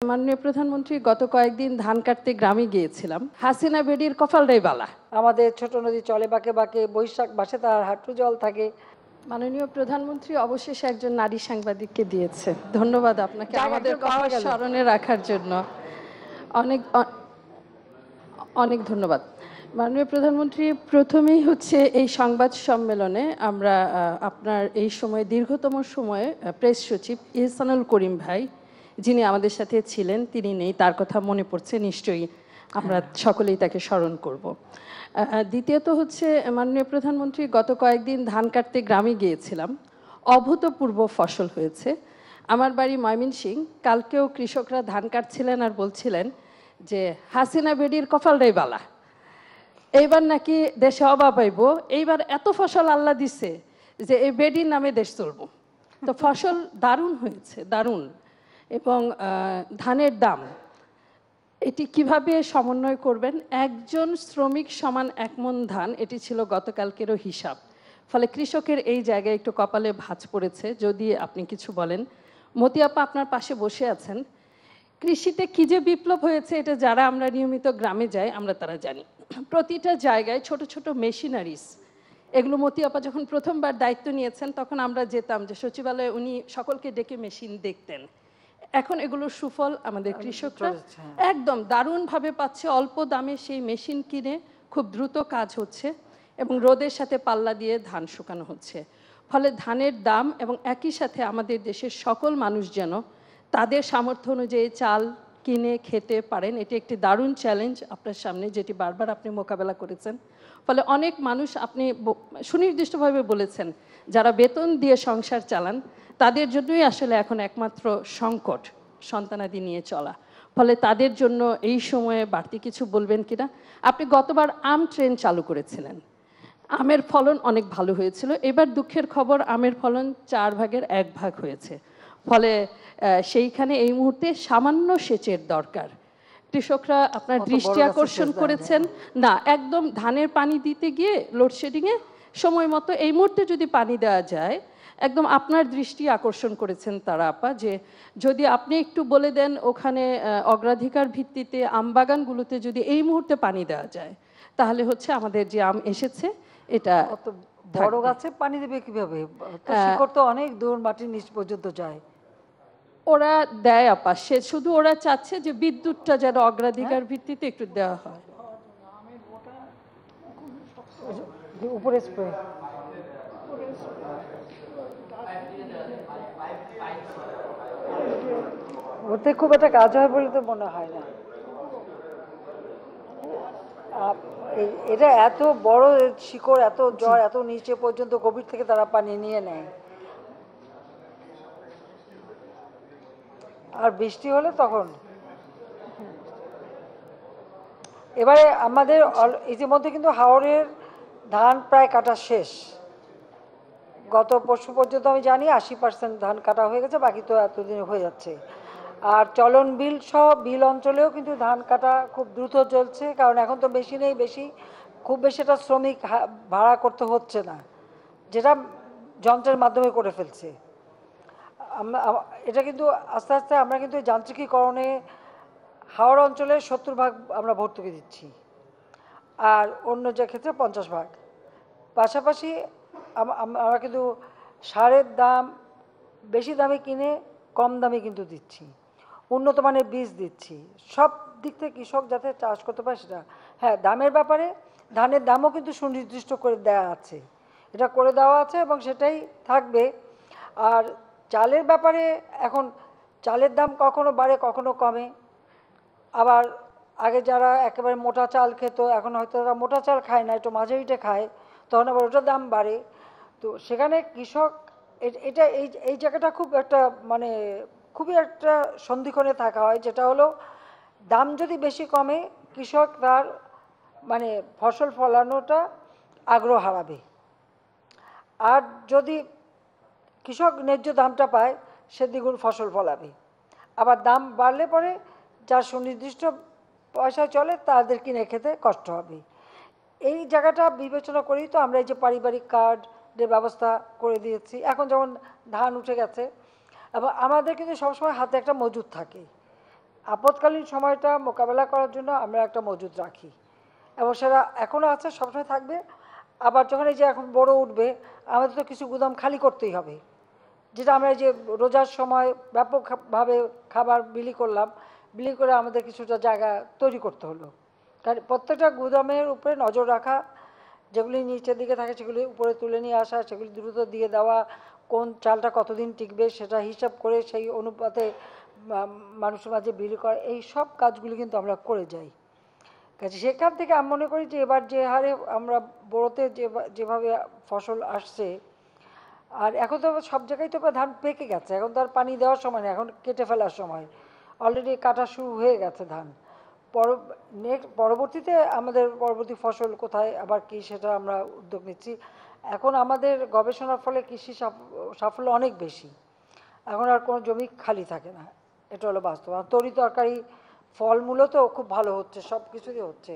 মাননীয় প্রধানমন্ত্রী, গত কয়েকদিন ধান কাটতে গ্রামে গিয়েছিলাম। হাসিনা বেডির কপালটাই বালা। আমাদের ছোট নদী চলে বাঁকে বাঁকে, বৈশাখ মাসে তার হাঁটু জল থাকে। মাননীয় প্রধানমন্ত্রী অবশেষে একজন নারী সাংবাদিককে দিয়েছে। ধন্যবাদ আপনাকে আমাদের কথা স্মরণে রাখার জন্য। অনেক অনেক ধন্যবাদ মাননীয় প্রধানমন্ত্রী। প্রথমেই হচ্ছে এই সংবাদ সম্মেলনে আমরা আপনার এই সময়ে দীর্ঘতম সময়ে প্রেস সচিব ইহসানুল করিম ভাই, যিনি আমাদের সাথে ছিলেন, তিনি নেই, তার কথা মনে পড়ছে নিশ্চয়ই, আমরা সকলেই তাকে স্মরণ করব। দ্বিতীয়ত হচ্ছে মাননীয় প্রধানমন্ত্রী, গত কয়েকদিন ধান কাটতে গ্রামে গিয়েছিলাম। অভূতপূর্ব ফসল হয়েছে। আমার বাড়ি ময়মনসিংহ। কালকেও কৃষকরা ধান কাটছিলেন আর বলছিলেন যে হাসিনা বেডির কপালটাই বালা, এইবার নাকি দেশে অভাব পাইব, এইবার এত ফসল আল্লাহ দিছে যে এই বেডির নামে দেশ চলবো। তো ফসল দারুণ হয়েছে, দারুণ। এবং ধানের দাম এটি কিভাবে সমন্বয় করবেন, একজন শ্রমিক সমান 1 মণ ধান, এটি ছিল গতকালকেরও হিসাব। ফলে কৃষকের এই জায়গায় একটু কপালে ভাঁজ পড়েছে। যদি আপনি কিছু বলেন। মতি আপা আপনার পাশে বসে আছেন। কৃষিতে কি যে বিপ্লব হয়েছে এটা যারা আমরা নিয়মিত গ্রামে যাই আমরা তারা জানি। প্রতিটা জায়গায় ছোট ছোট মেশিনারিজ, এগুলো মতি আপা যখন প্রথমবার দায়িত্ব নিয়েছেন তখন আমরা যেতাম যে সচিবালয়ে উনি সকলকে ডেকে মেশিন দেখতেন। এখন এগুলোর সুফল আমাদের কৃষকরা একদম দারুণভাবে পাচ্ছে। অল্প দামে সেই মেশিন কিনে খুব দ্রুত কাজ হচ্ছে এবং রোদের সাথে পাল্লা দিয়ে ধান শুকানো হচ্ছে। ফলে ধানের দাম এবং একই সাথে আমাদের দেশের সকল মানুষ যেন তাদের সামর্থ্য অনুযায়ী চাল কিনে খেতে পারেন, এটি একটি দারুণ চ্যালেঞ্জ আপনার সামনে, যেটি বারবার আপনি মোকাবেলা করেছেন। ফলে অনেক মানুষ, আপনি সুনির্দিষ্টভাবে বলেছেন, যারা বেতন দিয়ে সংসার চালান তাদের জন্যই আসলে এখন একমাত্র সংকট সন্তানাদি নিয়ে চলা। ফলে তাদের জন্য এই সময়ে বাড়তি কিছু বলবেন কিনা। আপনি গতবার আম ট্রেন চালু করেছিলেন, আমের ফলন অনেক ভালো হয়েছিল। এবার দুঃখের খবর, আমের ফলন 4 ভাগের 1 ভাগ হয়েছে। ফলে সেইখানে এই মুহূর্তে সামান্য সেচের দরকার। কৃষকরা আপনার দৃষ্টি আকর্ষণ করেছেন না, একদম ধানের পানি দিতে গিয়ে লোডশেডিংয়ে সময় মতো এই মুহূর্তে যদি পানি দেওয়া যায়, একদম আপনার দৃষ্টি আকর্ষণ করেছেন তারা আপা, যে যদি আপনি একটু বলে দেন ওখানে অগ্রাধিকার ভিত্তিতে আমবাগানগুলোতে যদি এই মুহূর্তে পানি দেওয়া যায় তাহলে হচ্ছে আমাদের যে আম এসেছে এটা বড় গাছে পানি দেবে কিভাবে, শিকড় তো অনেক দূর মাটির নিচ পর্যন্ত যায়। ওরা দেয় আপা, সে শুধু ওরা চাচ্ছে যে বিদ্যুৎটা যেন অগ্রাধিকার ভিত্তিতে একটু দেওয়া হয়। উপরে স্প্রে ওতে খুব একটা কাজ হয় বলে তো মনে হয় না। এটা এত বড় শিকড়, এত জ্বর, এত নিচে পর্যন্ত গভীর থেকে তারা পানি নিয়ে নেয়। আর বৃষ্টি হলে তখন এবারে আমাদের ইতিমধ্যে কিন্তু হাওরের ধান প্রায় কাটা শেষ। গত পরশু পর্যন্ত আমি জানি 80% ধান কাটা হয়ে গেছে, বাকি তো এতদিন হয়ে যাচ্ছে। আর চলন বিল সহ বিল অঞ্চলেও কিন্তু ধান কাটা খুব দ্রুত চলছে, কারণ এখন তো মেশিনেই খুব বেশি এটা শ্রমিক ভাড়া করতে হচ্ছে না, যেটা যন্ত্রের মাধ্যমে করে ফেলছে। এটা কিন্তু আস্তে আস্তে আমরা কিন্তু যান্ত্রিকীকরণে হাওড় অঞ্চলে 70% আমরা ভর্তুকি দিচ্ছি, আর অন্য যে ক্ষেত্রে 50%। পাশাপাশি আমরা কিন্তু সারের দাম বেশি দামে কিনে কম দামে কিন্তু দিচ্ছি, উন্নত মানের বীজ দিচ্ছি, সব দিক থেকে কৃষক যাতে চাষ করতে পারে সেটা। হ্যাঁ, দামের ব্যাপারে ধানের দামও কিন্তু সুনির্দিষ্ট করে দেওয়া আছে, এটা করে দেওয়া আছে এবং সেটাই থাকবে। আর চালের ব্যাপারে এখন চালের দাম কখনো বাড়ে কখনো কমে। আবার আগে যারা একেবারে মোটা চাল খেত এখন হয়তো তারা মোটা চাল খায় না, একটু মাঝারিটা খায়, তখন আবার ওটার দাম বাড়ে। তো সেখানে কৃষক এটা এই জায়গাটা খুব একটা মানে খুবই একটা সন্ধিক্ষণে থাকা হয়, যেটা হলো দাম যদি বেশি কমে কৃষক তার মানে ফসল ফলানোটা আগ্রহ হারাবে, আর যদি কৃষক ন্যায্য দামটা পায় সে দ্বিগুণ ফসল ফলাবে। আবার দাম বাড়লে পরে যার সুনির্দিষ্ট পয়সা চলে তাদের কিনে খেতে কষ্ট হবে। এই জায়গাটা বিবেচনা করেই তো আমরা এই যে পারিবারিক কার্ডের ব্যবস্থা করে দিয়েছি। এখন যেমন ধান উঠে গেছে এবং আমাদের কিন্তু সবসময় হাতে একটা মজুদ থাকে, আপৎকালীন সময়টা মোকাবেলা করার জন্য আমরা একটা মজুদ রাখি এবং সেটা এখনও আছে, সবসময় থাকবে। আবার যখন এই যে এখন বড় উঠবে, আমাদের তো কিছু গুদাম খালি করতেই হবে, যেটা আমরা এই যে রোজার সময় ব্যাপকভাবে খাবার বিলি করলাম, বিলি করে আমাদের কিছুটা জায়গা তৈরি করতে হলো। কারণ প্রত্যেকটা গুদামের উপরে নজর রাখা, যেগুলি নিচের দিকে থাকে সেগুলি উপরে তুলে নিয়ে আসা, সেগুলি দ্রুত দিয়ে দেওয়া, কোন চালটা কতদিন টিকবে সেটা হিসাব করে সেই অনুপাতে মানুষের মাঝে বিলি করা, এই সব কাজগুলি কিন্তু আমরা করে যাই। কাজে সেখান থেকে আমি মনে করি যে এবার যে হারে আমরা বড়োতে যেভাবে ফসল আসছে, আর এখন তো সব জায়গায় তো ধান পেকে গেছে, এখন তো আর পানি দেওয়ার সময় নেই, এখন কেটে ফেলার সময়, অলরেডি কাটা শুরু হয়ে গেছে ধান। পরবর্তীতে আমাদের পরবর্তী ফসল কোথায় আবার কি সেটা আমরা উদ্যোগ নিচ্ছি। এখন আমাদের গবেষণার ফলে কৃষি সাফল্য অনেক বেশি, এখন আর কোনো জমি খালি থাকে না, এটা হলো বাস্তব। আর তরি তরকারি ফলমূলও তো খুব ভালো হচ্ছে, সব কিছুই হচ্ছে।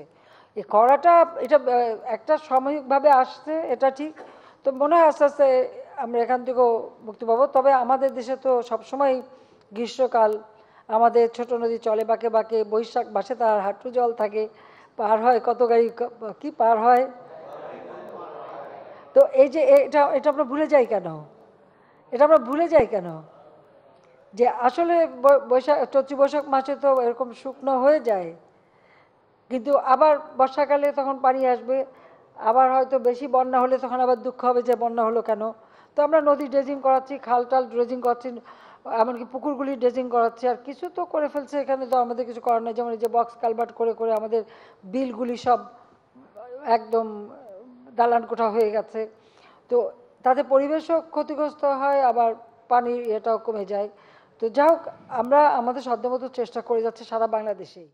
এই খরাটা এটা একটা সাময়িকভাবে আসছে, এটা ঠিক। তো মনে হয় আস্তে আস্তে আমরা এখান থেকেও মুক্তি পাবো। তবে আমাদের দেশে তো সবসময় গ্রীষ্মকাল, আমাদের ছোট নদী চলে বাঁকে বাঁকে, বৈশাখ মাসে তার হাঁটু জল থাকে, পার হয় কত গাড়ি, কি পার হয়। তো এই যে এটা এটা আমরা ভুলে যাই কেন, এটা আমরা ভুলে যাই কেন যে আসলে বৈশাখ চৈত্র বৈশাখ মাসে তো এরকম শুকনো হয়ে যায়, কিন্তু আবার বর্ষাকালে তখন পানি আসবে, আবার হয়তো বেশি বন্যা হলে তখন আবার দুঃখ হবে যে বন্যা হলো কেন। তো আমরা নদী ড্রেজিং করাচ্ছি, খাল টাল ড্রেজিং করাচ্ছি, এমনকি পুকুরগুলি ড্রেজিং করাচ্ছি, আর কিছু তো করে ফেলছে, এখানে তো আমাদের কিছু করার নেই। যেমন এই যে বক্স কালভার্ট করে করে আমাদের বিলগুলি সব একদম দালান কোঠা হয়ে গেছে। তো তাতে পরিবেশও ক্ষতিগ্রস্ত হয়, আবার পানির এটাও কমে যায়। তো যাই হোক, আমরা আমাদের সাধ্যমতো চেষ্টা করে যাচ্ছি সারা বাংলাদেশেই।